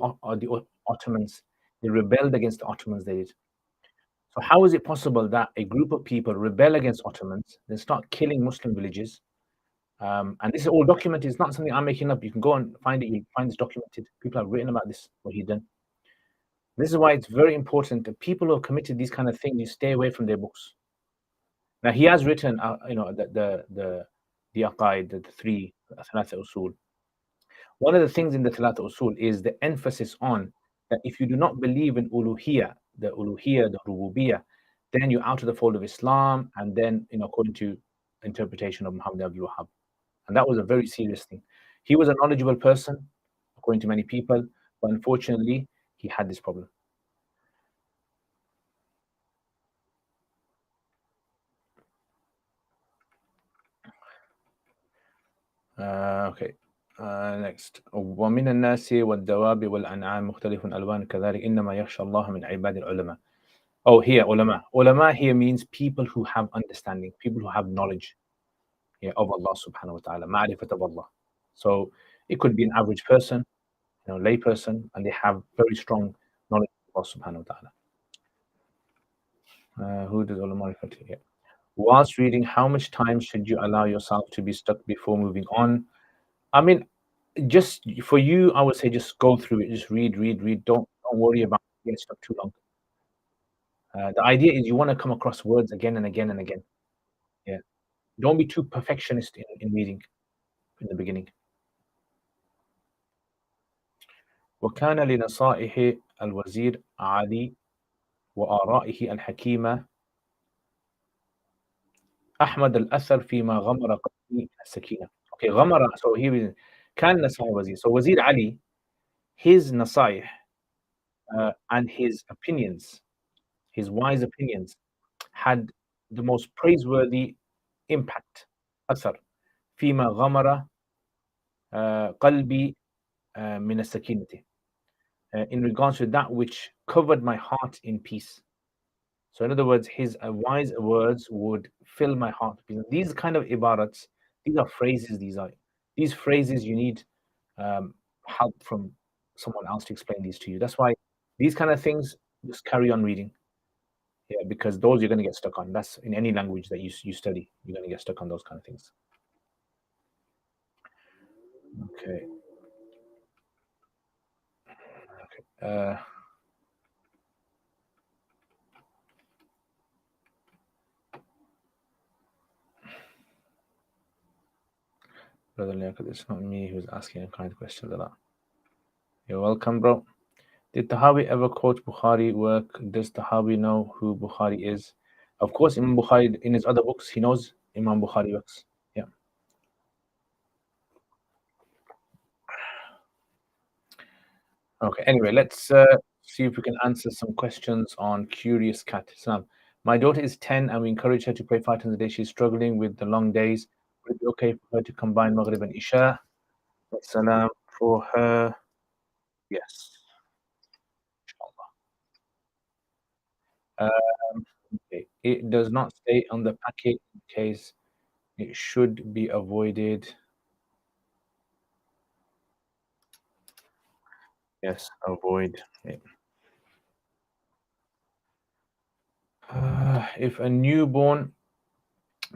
Ottomans, they rebelled against the Ottomans, they did. So how is it possible that a group of people rebel against Ottomans, then start killing Muslim villages? And this is all documented. It's not something I'm making up. You can go and find it. You find this documented. People have written about this, what he done. This is why it's very important that people who have committed these kind of things, you stay away from their books. Now he has written, the aqaid, the three Thalatha Usul. One of the things in the Thalatha Usul is the emphasis on that if you do not believe in uluhiyah, the rububiyyah, then you're out of the fold of Islam, and then, according to interpretation of Muhammad Abdul Wahhab. And that was a very serious thing. He was a knowledgeable person, according to many people, but unfortunately, he had this problem. Okay. Next. ومن الناس والدواب والأنعام مختلف ألوان كذلك إنما يخشى الله من عباد العلماء. Oh, here, ulama. Ulama here means people who have understanding, people who have knowledge, of Allah subhanahu wa ta'ala, ma'rifat of Allah. So it could be an average person, lay person, and they have very strong knowledge of Allah subhanahu wa ta'ala. Who does ulama refer to here? Whilst reading, how much time should you allow yourself to be stuck before moving on? I mean, just for you, I would say just go through it, just read. Don't worry about getting stuck too long. The idea is you want to come across words again and again and again. Yeah. Don't be too perfectionist in reading in the beginning. وكان لنصائح الوزير علي وآرائه الحكيمة أحمد الأثر فيما غمر قلبي من السكينة. Okay, غمر, so he كان نصائح الوزير. So Wazir Ali, his نصائح and his opinions, his wise opinions, had the most praiseworthy impact. أثر فيما غمر قلبي من السكينة, in regards to that which covered my heart in peace. So in other words, his wise words would fill my heart. These kind of ibarats, these are phrases. These phrases you need help from someone else to explain these to you. That's why these kind of things, just carry on reading. Yeah, because those you're going to get stuck on. That's in any language that you study, you're going to get stuck on those kind of things. Okay. Brother Liaquat, it's not me who's asking a kind of question like that. You're welcome, bro. Did Tahawi ever quote Bukhari work? Does Tahawi know who Bukhari is? Of course, Imam Bukhari, in his other books, he knows Imam Bukhari works. Yeah. Okay, anyway, let's see if we can answer some questions on Curious Cat. Islam. My daughter is 10 and we encourage her to pray 5 times a day. She's struggling with the long days. Would it be okay for her to combine Maghrib and Isha? Salam for her. Yes. Okay. It does not stay on the packet in case it should be avoided. Yes, avoid it. If a newborn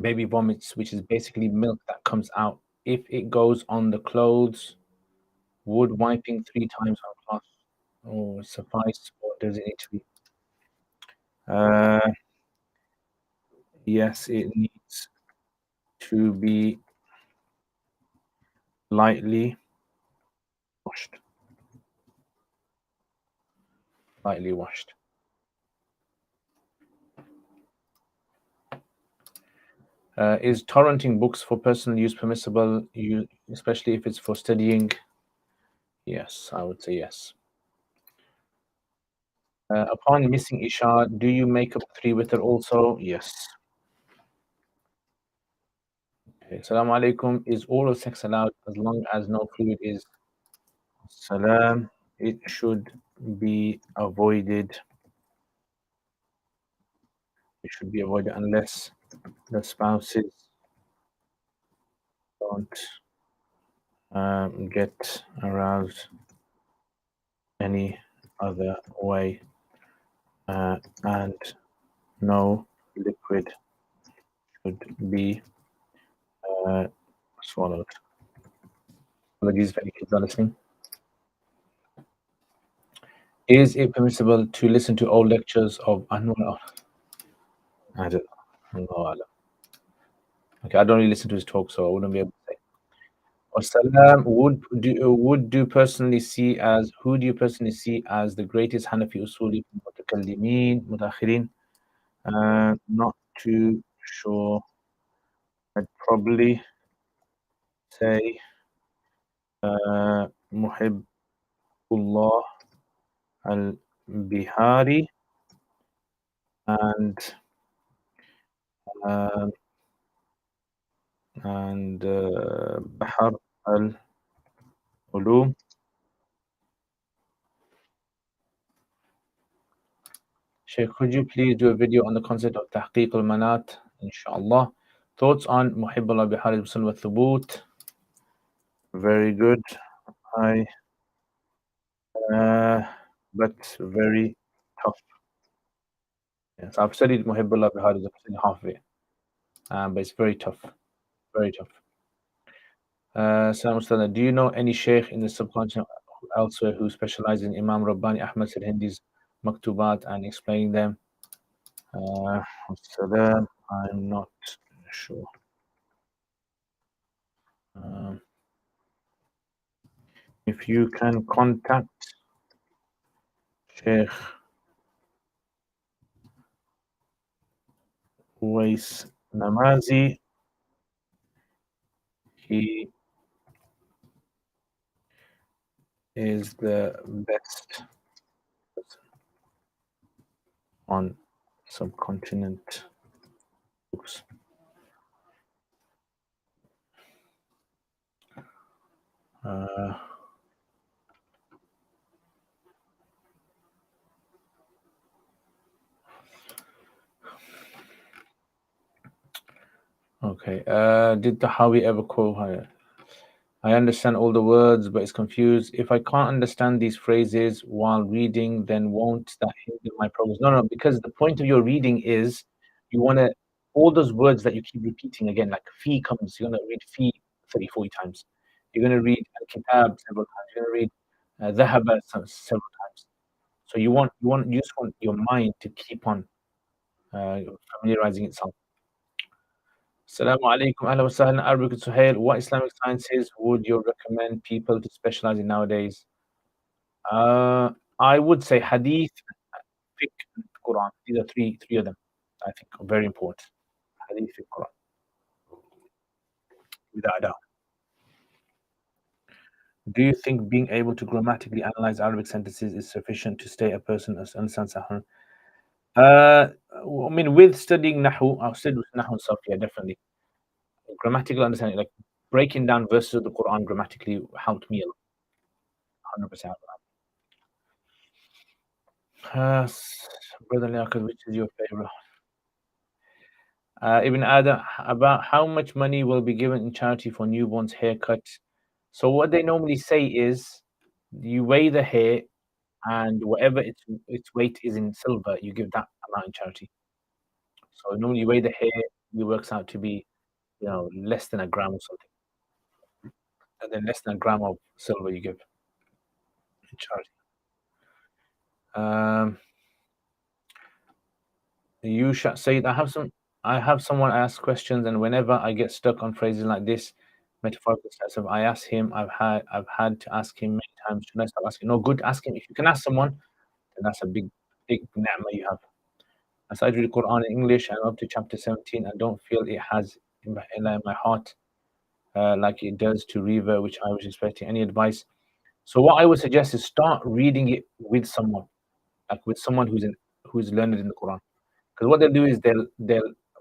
baby vomits, which is basically milk that comes out, if it goes on the clothes, would wiping 3 times on cloth or suffice, or does it need to be? Yes, it needs to be lightly washed. Lightly washed. Is torrenting books for personal use permissible, especially if it's for studying? Yes, I would say yes. Upon missing Isha, do you make up 3 witr also? Yes. Okay. Assalamu alaikum. Is oral sex allowed as long as no fluid is? Salam. It should be avoided. It should be avoided unless the spouses don't get aroused any other way, and no liquid should be swallowed. Apologies if any kids are listening. Is it permissible to listen to old lectures of Anwar? I don't know. Okay, I don't really listen to his talk, so I wouldn't be able to say. Salam, who do you personally see as the greatest Hanafi Usuli Mutakallimin, Mutakhirin? Not too sure. I'd probably say Muhibbullah al-Bihari and Bahar al-Ulum. Sheikh, could you please do a video on the concept of Tahqiq al-Manat, inshallah? Thoughts on Muhibbullah Bihari al-Sunnah wa Thubut? Very good. But very tough. Yes, I've studied Muhibbullah Bihari, I've studied half of it. But it's very tough. Very tough. Salam Ustad, do you know any Sheikh in the subcontinent elsewhere who specializes in Imam Rabbani Ahmad Sirhindi's Maktubat and explaining them? Salam, I'm not sure. If you can contact Sheikh Wais Namazi. He is the best on subcontinent. Oops. Okay. Did the Tahawi ever quote her? I understand all the words, but it's confused. If I can't understand these phrases while reading, then won't that hinder my progress? No, no, because the point of your reading is you want to, all those words that you keep repeating again, like fee comes, you're going to read fee 30, 40 times. You're going to read al-kitab several times. You're going to read dhahaba several times. So you just want your mind to keep on familiarizing itself. Assalamu alaikum, ahla wa sahlan, Arabic Suhail. What Islamic sciences would you recommend people to specialize in nowadays? I would say hadith, fiqh, and Quran. These are three of them. I think are very important. Hadith, fiqh, Quran, without a doubt. Do you think being able to grammatically analyze Arabic sentences is sufficient to state a person understands Sahih? I mean, with studying Nahu, I've studied Nahu and stuff, yeah, definitely. Grammatical understanding, like breaking down verses of the Quran grammatically helped me a lot, 100%. Brother Liaquat, which is your favorite? Ibn Adam, about how much money will be given in charity for newborns' haircut. So what they normally say is you weigh the hair and whatever its weight is in silver, you give that amount in charity. So normally you weigh the hair, it works out to be, less than a gram or something. And then less than a gram of silver you give in charity. You shall say I have someone ask questions, and whenever I get stuck on phrases like this, metaphorical sense of I ask him, I've had to ask him many times, should I stop asking? No, good, ask him. If you can ask someone, then that's a big ni'mah you have. As I read the Quran in English, I'm up to chapter 17. I don't feel it has in my heart like it does to Riva, which I was expecting. Any advice? So what I would suggest is start reading it with someone, like with someone who's learned in the Quran. Because what they'll do is they'll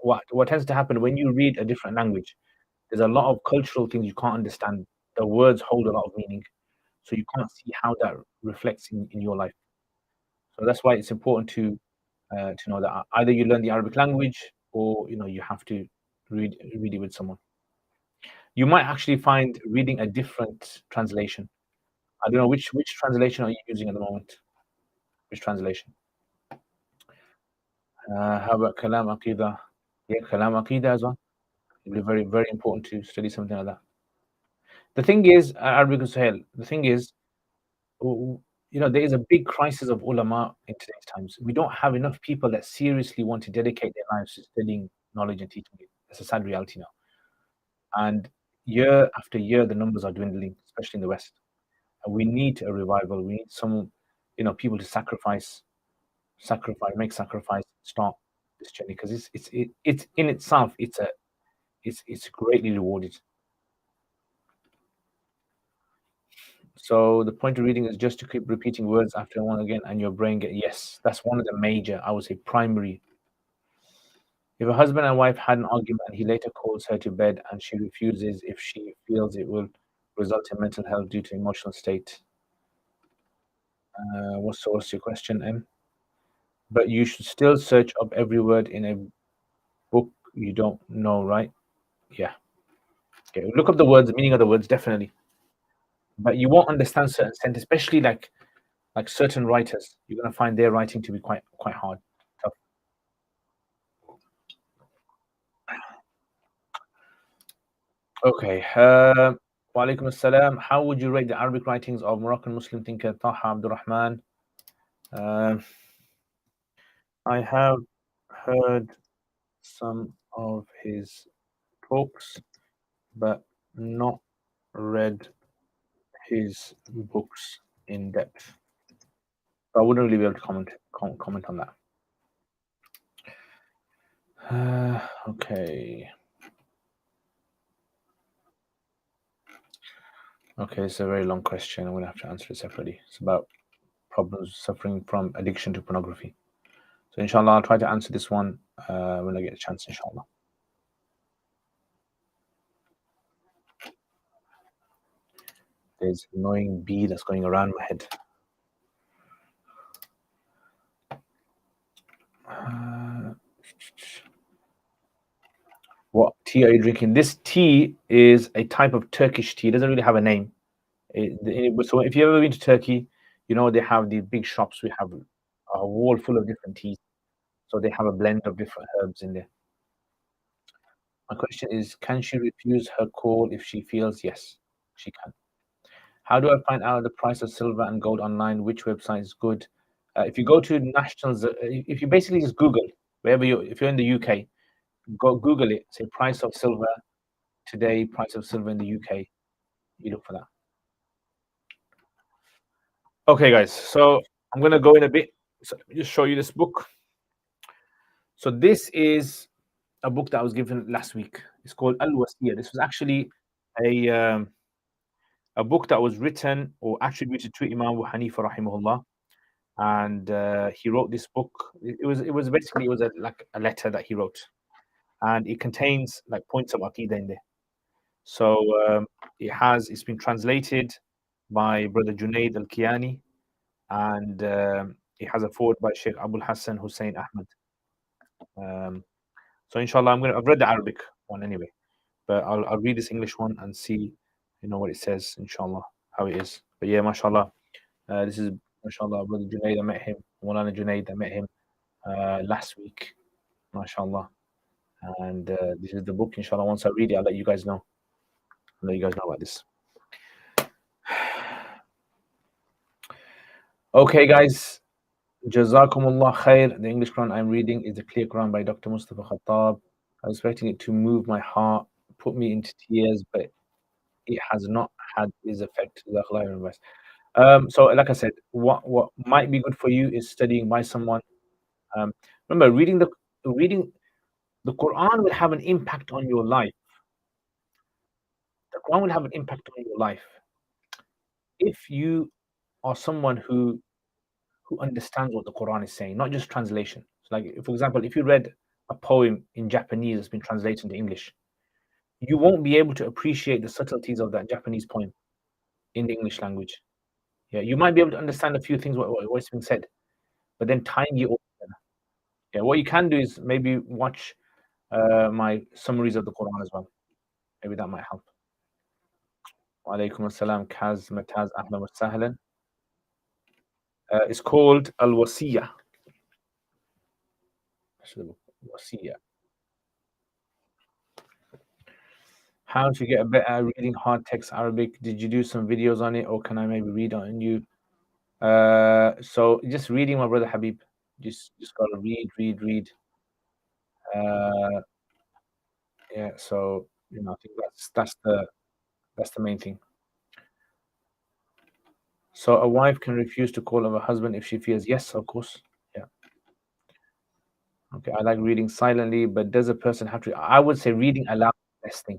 what tends to happen when you read a different language, there's a lot of cultural things you can't understand. The words hold a lot of meaning, so you can't see how that reflects in your life. So that's why it's important to know that either you learn the Arabic language or you have to read it with someone. You might actually find reading a different translation. I don't know which translation are you using at the moment. Which translation? How about Kalam Aqidah? Yeah, Kalam Aqidah as well. It'll be very, very important to study something like that. The thing is, Arabic Sahel, the thing is, there is a big crisis of ulama in today's times. We don't have enough people that seriously want to dedicate their lives to studying knowledge and teaching it. It's a sad reality now. And year after year, the numbers are dwindling, especially in the West. And we need a revival. We need some, people to make sacrifice, start this journey because it's in itself, it's greatly rewarded. So the point of reading is just to keep repeating words after one again, and your brain yes. That's one of the major, I would say, primary. If a husband and wife had an argument and he later calls her to bed and she refuses if she feels it will result in mental health due to emotional state. What's your question, M? But you should still search up every word in a book you don't know, right? Yeah. Okay. Look up the words, the meaning of the words, definitely. But you won't understand certain sentences, especially like certain writers. You're gonna find their writing to be quite hard, tough. Okay. Wa alaikum assalam. How would you rate the Arabic writings of Moroccan Muslim thinker Taha Abdul Rahman? I have heard some of his talks, but not read his books in depth. So I wouldn't really be able to comment on that. Okay. Okay, it's a very long question. I'm gonna have to answer it separately. It's about problems suffering from addiction to pornography. So inshallah, I'll try to answer this one when I get a chance, inshallah. There's an annoying bee that's going around my head. What tea are you drinking? This tea is a type of Turkish tea. It doesn't really have a name. So if you've ever been to Turkey, you know they have these big shops. We have a wall full of different teas. So they have a blend of different herbs in there. My question is, can she refuse her call if she feels yes? She can. How do I find out the price of silver and gold online? Which website is good? If you go to nationals, if you basically just Google wherever you, if you're in the UK, go Google it. Say price of silver today, price of silver in the UK. You look for that. Okay, guys. So I'm gonna go in a bit. So let me just show you this book. So this is a book that I was given last week. It's called Al Wasiya. This was actually a um, a book that was written or attributed to Imam Abu Hanifa rahimahullah, and he wrote this book. It was basically like a letter that he wrote, and it contains like points of aqidah in there. So it's been translated by Brother Junaid Al Kiani, and it has a forward by Sheikh Abul Hassan Hussein Ahmed. Um, so inshallah, I've read the Arabic one anyway, but I'll read this English one and see, what it says, inshallah, how it is. But yeah, mashallah, this is mashallah, Brother Junaid. I met him, Mulana Junaid. I met him last week, mashallah, and this is the book. Inshallah, once I read it, I'll let you guys know. About this. Okay, guys. Jazakumullah khair. The English Quran I'm reading is the Clear Quran by Dr. Mustafa Khattab. I was expecting it to move my heart, put me into tears, but it has not had its effect. Jazakallah khairan, guys. So, like I said, what might be good for you is studying by someone. Remember, reading the Quran will have an impact on your life. The Quran will have an impact on your life if you are someone who understands what the Quran is saying, not just translation. So like, for example, if you read a poem in Japanese that's been translated into English, you won't be able to appreciate the subtleties of that Japanese poem in the English language. Yeah, you might be able to understand a few things what's being said, but then tying it all together. Yeah, what you can do is maybe watch my summaries of the Quran as well. Maybe that might help. Wa alaikum assalam, Kaz Mataz Ahlan wa Sahlan. It's called Al Wasiya. Wasiya. How to get better at reading hard text Arabic? Did you do some videos on it, or can I maybe read on you? So just reading, my brother Habib. Just gotta read. Uh, yeah. So I think that's the main thing. So a wife can refuse to call of her husband if she feels yes, of course. Yeah. Okay. I like reading silently, but does a person have to? I would say reading aloud is the best thing.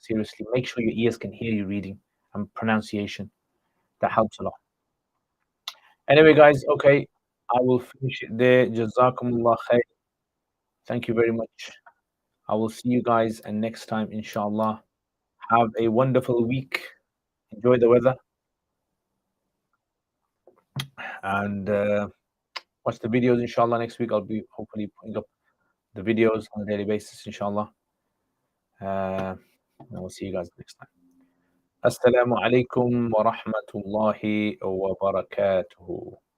Seriously, make sure your ears can hear you reading and pronunciation. That helps a lot. Anyway, guys, okay, I will finish it there. Jazakumullah khair. Thank you very much. I will see you guys and next time, inshallah. Have a wonderful week. Enjoy the weather and watch the videos, inshallah. Next week, I'll be hopefully putting up the videos on a daily basis, inshallah. And we'll see you guys next time. Assalamu alaikum wa rahmatullahi wa barakatuhu.